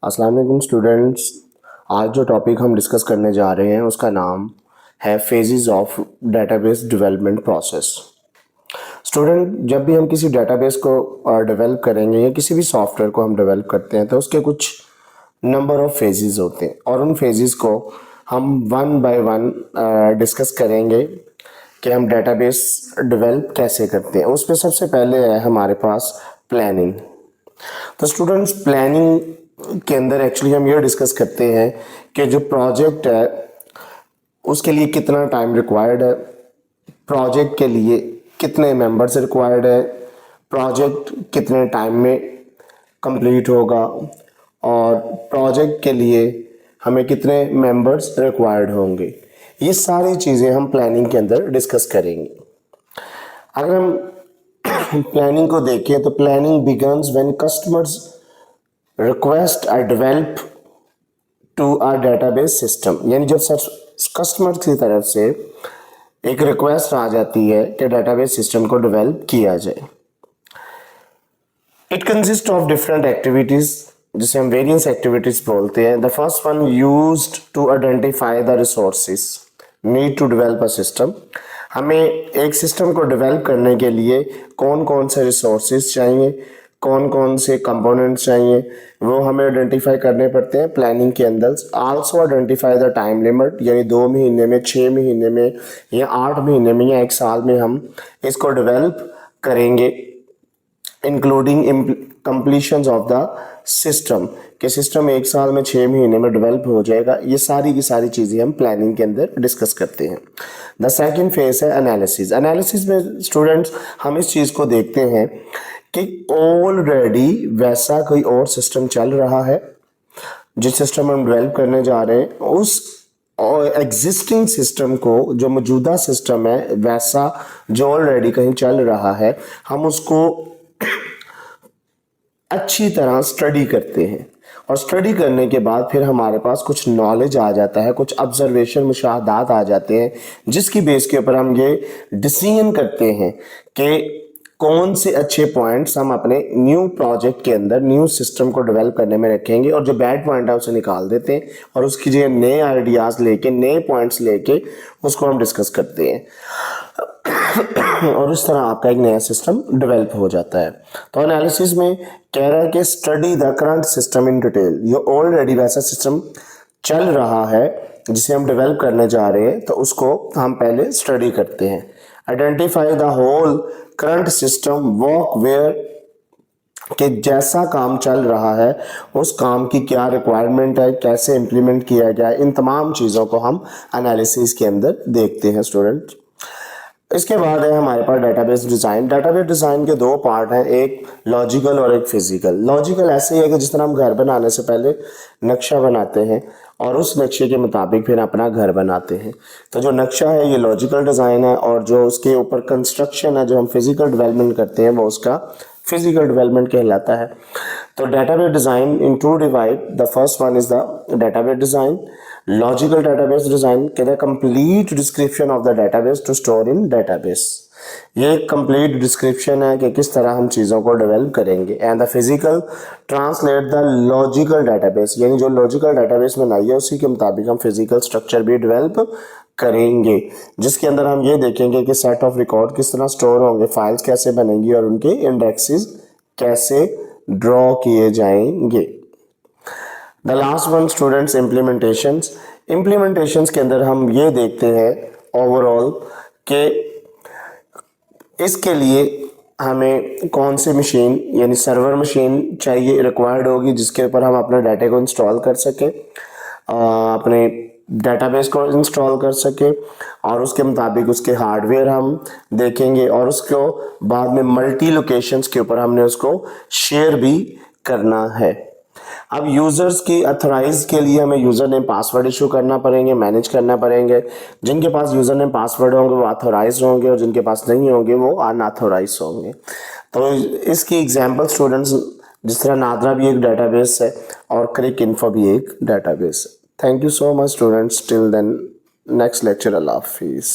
अस्सलाम वालेकुम स्टूडेंट्स। आज जो टॉपिक हम डिस्कस करने जा रहे हैं उसका नाम है phases of database development process. Student, जब भी हम किसी डेटाबेस को डेवलप करेंगे या किसी भी सॉफ्टवेयर को हम डेवलप करते हैं तो उसके कुछ नंबर ऑफ फेजेस होते हैं और उन फेजेस को हम वन बाय वन डिस्कस करेंगे कि हम डेटाबेस डेवलप कैसे करते हैं। उसमें सबसे पहले है हमारे पास प्लानिंग। तो स्टूडेंट्स, प्लानिंग के अंदर एक्चुअली हम ये डिस्कस करते हैं कि जो प्रोजेक्ट है उसके लिए कितना टाइम रिक्वायर्ड है, प्रोजेक्ट के लिए कितने मेंबर्स रिक्वायर्ड है, प्रोजेक्ट कितने टाइम में कंप्लीट होगा और प्रोजेक्ट के लिए हमें कितने मेंबर्स रिक्वायर्ड होंगे। ये सारी चीज़ें हम प्लानिंग के अंदर डिस्कस करेंगे। अगर हम प्लानिंग को देखें तो planning begins when customers request or develop to or database system. यानी जब कस्टमर की तरफ से एक रिक्वेस्ट आ जाती है कि डेटाबेस सिस्टम को डेवलप किया जाए। It consist of different activities जिसे हम वेरियस एक्टिविटीज बोलते हैं। The first one used to identify the resources need to develop a system. हमें एक सिस्टम को डेवलप करने के लिए कौन कौन से रिसोर्सेज चाहिए, कौन कौन से कंपोनेंट्स चाहिए, वो हमें आइडेंटिफाई करने पड़ते हैं प्लानिंग के अंदर। Also identify the time limit, यानी 2 महीने में, 6 महीने में या 8 महीने में या 1 साल में हम इसको डेवलप करेंगे, including completion of the system कि सिस्टम 1 साल में 6 महीने में डेवलप हो जाएगा। ये सारी की सारी चीज़ें हम प्लानिंग के अंदर डिस्कस करते हैं। द सेकेंड फेज है एनालिसिस। एनालिसिस में स्टूडेंट्स हम इस चीज़ को देखते हैं कि ऑलरेडी वैसा कोई और सिस्टम चल रहा है, जिस सिस्टम हम डेवलप करने जा रहे हैं उस एग्जिस्टिंग सिस्टम को, जो मौजूदा सिस्टम है वैसा जो ऑलरेडी कहीं चल रहा है, हम उसको अच्छी तरह स्टडी करते हैं और स्टडी करने के बाद फिर हमारे पास कुछ नॉलेज आ जाता है, कुछ ऑब्जर्वेशन मुशाहदात आ जाते हैं, जिसकी बेस के ऊपर हम ये डिसीजन करते हैं कि कौन से अच्छे पॉइंट्स हम अपने न्यू प्रोजेक्ट के अंदर, न्यू सिस्टम को डेवलप करने में रखेंगे और जो बैड पॉइंट है उसे निकाल देते हैं और उसकी जगह नए आइडियाज़ लेके, नए पॉइंट्स लेके उसको हम डिस्कस करते हैं और इस तरह आपका एक नया सिस्टम डेवलप हो जाता है। तो एनालिसिस में कह रहा है कि study the current system in detail. ये ऑलरेडी वैसा सिस्टम चल रहा है जिसे हम डेवलप करने जा रहे हैं, तो उसको हम पहले स्टडी करते हैं। Identify the whole current system work where, कि जैसा काम चल रहा है उस काम की क्या रिक्वायरमेंट है, कैसे इम्प्लीमेंट किया जाए, इन तमाम चीज़ों को हम एनालिसिस के अंदर देखते हैं स्टूडेंट। इसके बाद है हमारे पास डेटाबेस डिज़ाइन। डेटाबेस डिज़ाइन के 2 पार्ट हैं, एक लॉजिकल और एक फिजिकल। लॉजिकल ऐसे ही है कि जिस तरह हम घर बनाने से पहले नक्शा बनाते हैं और उस नक्शे के मुताबिक फिर अपना घर बनाते हैं, तो जो नक्शा है ये लॉजिकल डिज़ाइन है और जो उसके ऊपर कंस्ट्रक्शन है, जो हम फिजिकल डेवलपमेंट करते हैं, वो उसका फिजिकल डेवलपमेंट कहलाता है। तो database design in 2 divide. The first one is the database design. Logical database design के the complete description of the database to store in database. ये कंप्लीट डिस्क्रिप्शन है कि किस तरह हम चीज़ों को डेवलप करेंगे। And the physical translate the logical database, यानी जो लॉजिकल डेटाबेस बनाई है उसी के मुताबिक हम फिजिकल स्ट्रक्चर भी डेवलप करेंगे, जिसके अंदर हम ये देखेंगे कि सेट ऑफ रिकॉर्ड किस तरह स्टोर होंगे, फाइल्स कैसे बनेंगी और उनके इंडेक्सेस कैसे ड्रॉ किए जाएंगे। The last one students implementations. Implementations के अंदर हम ये देखते हैं ओवरऑल कि इसके लिए हमें कौन सी मशीन, यानी सर्वर मशीन चाहिए, रिक्वायर्ड होगी, जिसके ऊपर हम अपने डाटा को इंस्टॉल कर सकें, अपने डेटाबेस को इंस्टॉल कर सके और उसके मुताबिक उसके हार्डवेयर हम देखेंगे और उसको बाद में मल्टी लोकेशंस के ऊपर हमने उसको शेयर भी करना है। अब यूज़र्स की अथोराइज के लिए हमें यूज़र नेम पासवर्ड इशू करना पड़ेंगे, मैनेज करना पड़ेंगे। जिनके पास यूज़र नेम पासवर्ड होंगे वो अथोराइज होंगे और जिनके पास नहीं होंगे वो अनअथोराइज होंगे। तो इसकी एग्जांपल स्टूडेंट्स, जिस तरह नादरा भी एक डेटाबेस है और क्रिक इन्फो भी एक डेटाबेस है। Thank you so much students. Till then next lecture, अल्लाह हाफिज़।